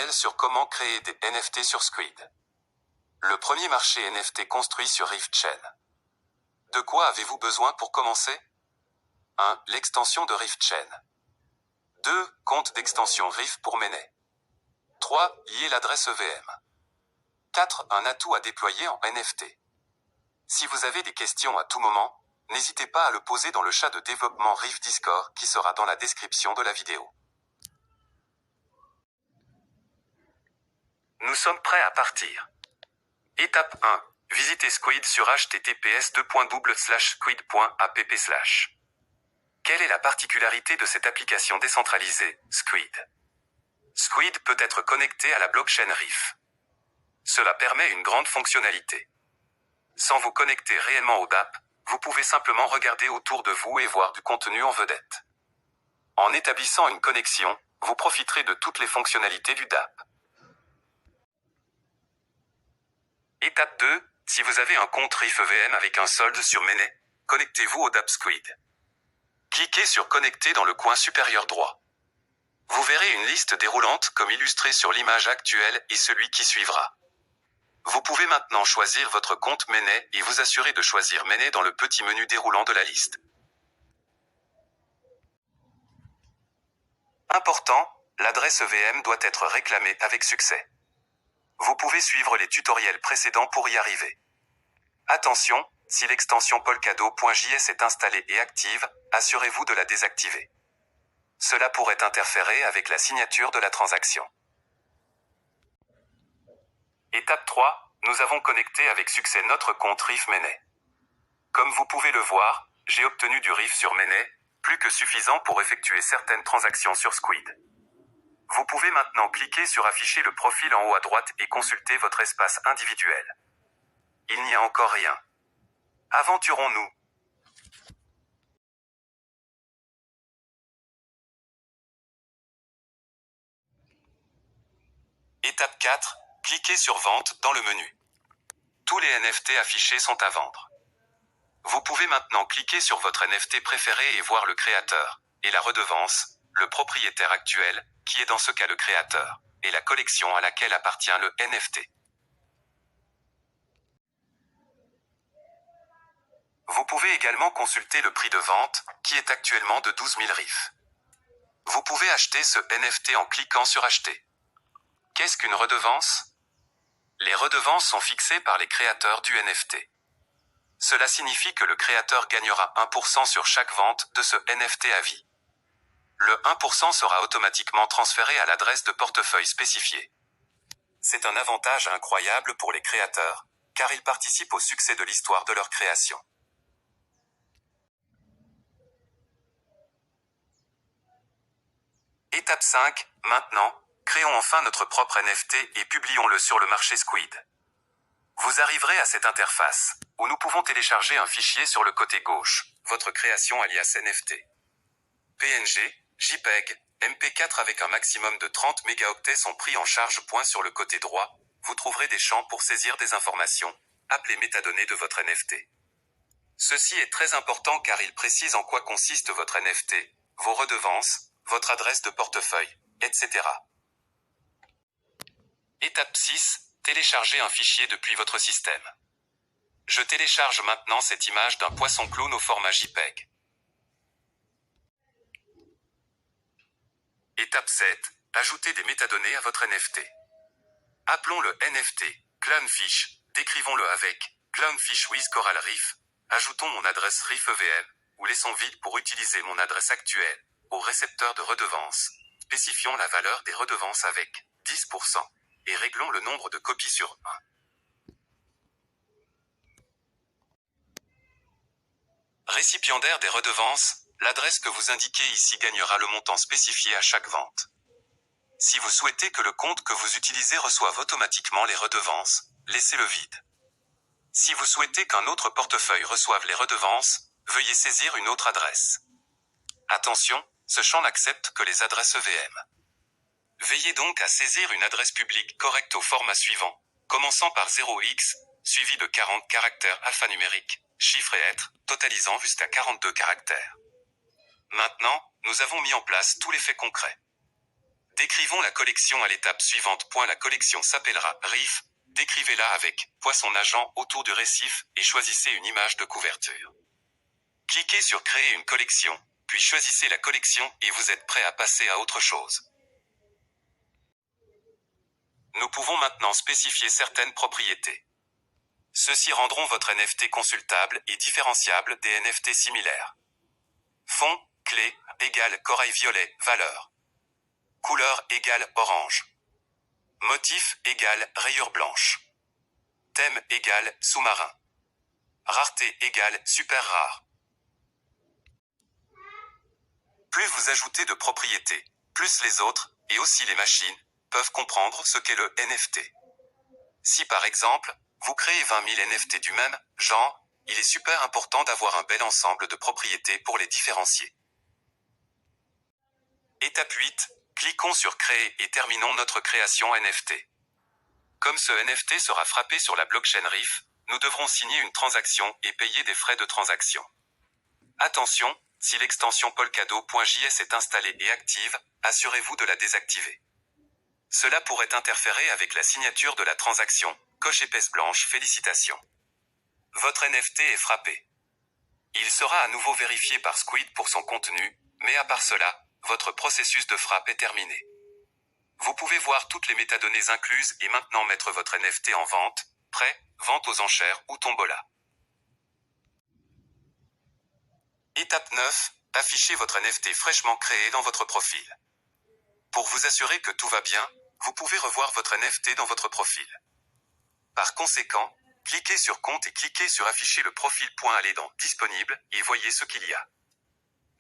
tutoriel sur comment créer des NFT sur Squid. Le premier marché NFT construit sur RiftChain. De quoi avez-vous besoin pour commencer? 1. L'extension de RiftChain. 2. Compte d'extension RIF pour mainnet. 3. Lier l'adresse EVM. 4. Un atout à déployer en NFT. Si vous avez des questions à tout moment, n'hésitez pas à le poser dans le chat de développement Rift Discord qui sera dans la description de la vidéo. Nous sommes prêts à partir. Étape 1. Visitez Squid sur https://squid.app/. Quelle est la particularité de cette application décentralisée, Squid? Squid peut être connecté à la blockchain RIF. Cela permet une grande fonctionnalité. Sans vous connecter réellement au DApp, vous pouvez simplement regarder autour de vous et voir du contenu en vedette. En établissant une connexion, vous profiterez de toutes les fonctionnalités du DApp. Étape 2. Si vous avez un compte RIF EVM avec un solde sur mainnet, connectez-vous au DApp Squid. Cliquez sur Connecter dans le coin supérieur droit. Vous verrez une liste déroulante comme illustrée sur l'image actuelle et celui qui suivra. Vous pouvez maintenant choisir votre compte mainnet et vous assurer de choisir mainnet dans le petit menu déroulant de la liste. Important, l'adresse EVM doit être réclamée avec succès. Vous pouvez suivre les tutoriels précédents pour y arriver. Attention, si l'extension polkadot.js est installée et active, assurez-vous de la désactiver. Cela pourrait interférer avec la signature de la transaction. Étape 3. Nous avons connecté avec succès notre compte RIF mainnet. Comme vous pouvez le voir, j'ai obtenu du RIF sur mainnet, plus que suffisant pour effectuer certaines transactions sur Squid. Vous pouvez maintenant cliquer sur afficher le profil en haut à droite et consulter votre espace individuel. Il n'y a encore rien. Aventurons-nous. Étape 4. Cliquez sur Vente dans le menu. Tous les NFT affichés sont à vendre. Vous pouvez maintenant cliquer sur votre NFT préféré et voir le créateur, et la redevance, le propriétaire actuel, qui est dans ce cas le créateur, et la collection à laquelle appartient le NFT. Vous pouvez également consulter le prix de vente, qui est actuellement de 12 000 RIF. Vous pouvez acheter ce NFT en cliquant sur Acheter. Qu'est-ce qu'une redevance? Les redevances sont fixées par les créateurs du NFT. Cela signifie que le créateur gagnera 1% sur chaque vente de ce NFT à vie. Le 1% sera automatiquement transféré à l'adresse de portefeuille spécifiée. C'est un avantage incroyable pour les créateurs, car ils participent au succès de l'histoire de leur création. Étape 5. Maintenant, créons enfin notre propre NFT et publions-le sur le marché Squid. Vous arriverez à cette interface, où nous pouvons télécharger un fichier sur le côté gauche, votre création alias NFT. PNG, JPEG, MP4 avec un maximum de 30 mégaoctets sont pris en charge. Sur le côté droit, vous trouverez des champs pour saisir des informations, appelées métadonnées de votre NFT. Ceci est très important car il précise en quoi consiste votre NFT, vos redevances, votre adresse de portefeuille, etc. Étape 6. Téléchargez un fichier depuis votre système. Je télécharge maintenant cette image d'un poisson clown au format JPEG. Étape 7. Ajoutez des métadonnées à votre NFT. Appelons le NFT Clownfish, décrivons-le avec Clownfish with Coral Reef, ajoutons mon adresse RIF EVM, ou laissons vide pour utiliser mon adresse actuelle, au récepteur de redevances. Spécifions la valeur des redevances avec 10%. Et réglons le nombre de copies sur 1. Récipiendaire des redevances, l'adresse que vous indiquez ici gagnera le montant spécifié à chaque vente. Si vous souhaitez que le compte que vous utilisez reçoive automatiquement les redevances, laissez-le vide. Si vous souhaitez qu'un autre portefeuille reçoive les redevances, veuillez saisir une autre adresse. Attention, ce champ n'accepte que les adresses EVM. Veillez donc à saisir une adresse publique correcte au format suivant, commençant par 0x, suivi de 40 caractères alphanumériques, chiffres et lettres, totalisant jusqu'à 42 caractères. Maintenant, nous avons mis en place tout l'effet concret. Décrivons la collection à l'étape suivante. La collection s'appellera Reef. Décrivez-la avec poisson nageant autour du récif et choisissez une image de couverture. Cliquez sur Créer une collection, puis choisissez la collection et vous êtes prêt à passer à autre chose. Nous pouvons maintenant spécifier certaines propriétés. Ceux-ci rendront votre NFT consultable et différenciable des NFT similaires. Fond, clé, égale corail violet, valeur. Couleur égale orange. Motif égale rayure blanche. Thème égale sous-marin. Rareté égale super rare. Plus vous ajoutez de propriétés, plus les autres, et aussi les machines, peuvent comprendre ce qu'est le NFT. Si par exemple, vous créez 20 000 NFT du même genre, il est super important d'avoir un bel ensemble de propriétés pour les différencier. Étape 8, cliquons sur Créer et terminons notre création NFT. Comme ce NFT sera frappé sur la blockchain Reef, nous devrons signer une transaction et payer des frais de transaction. Attention, si l'extension Polkadot.js est installée et active, assurez-vous de la désactiver. Cela pourrait interférer avec la signature de la transaction. Coche épaisse blanche, félicitations. Votre NFT est frappé. Il sera à nouveau vérifié par Squid pour son contenu, mais à part cela, votre processus de frappe est terminé. Vous pouvez voir toutes les métadonnées incluses et maintenant mettre votre NFT en vente, prêt, vente aux enchères ou tombola. Étape 9, affichez votre NFT fraîchement créé dans votre profil. Pour vous assurer que tout va bien, vous pouvez revoir votre NFT dans votre profil. Par conséquent, cliquez sur Compte et cliquez sur Afficher le profil. Allez dans Disponible et voyez ce qu'il y a.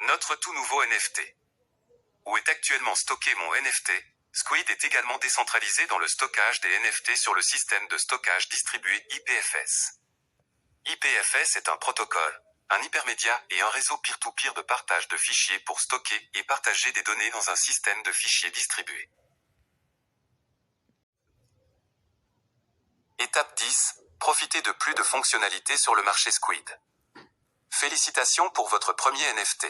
Notre tout nouveau NFT. Où est actuellement stocké mon NFT, Squid est également décentralisé dans le stockage des NFT sur le système de stockage distribué IPFS. IPFS est un protocole, un hypermédia et un réseau peer-to-peer de partage de fichiers pour stocker et partager des données dans un système de fichiers distribués. Étape 10. Profitez de plus de fonctionnalités sur le marché Squid. Félicitations pour votre premier NFT.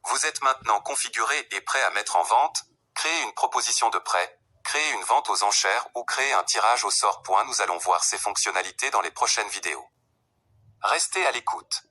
Vous êtes maintenant configuré et prêt à mettre en vente, créer une proposition de prêt, créer une vente aux enchères ou créer un tirage au sort. Nous allons voir ces fonctionnalités dans les prochaines vidéos. Restez à l'écoute.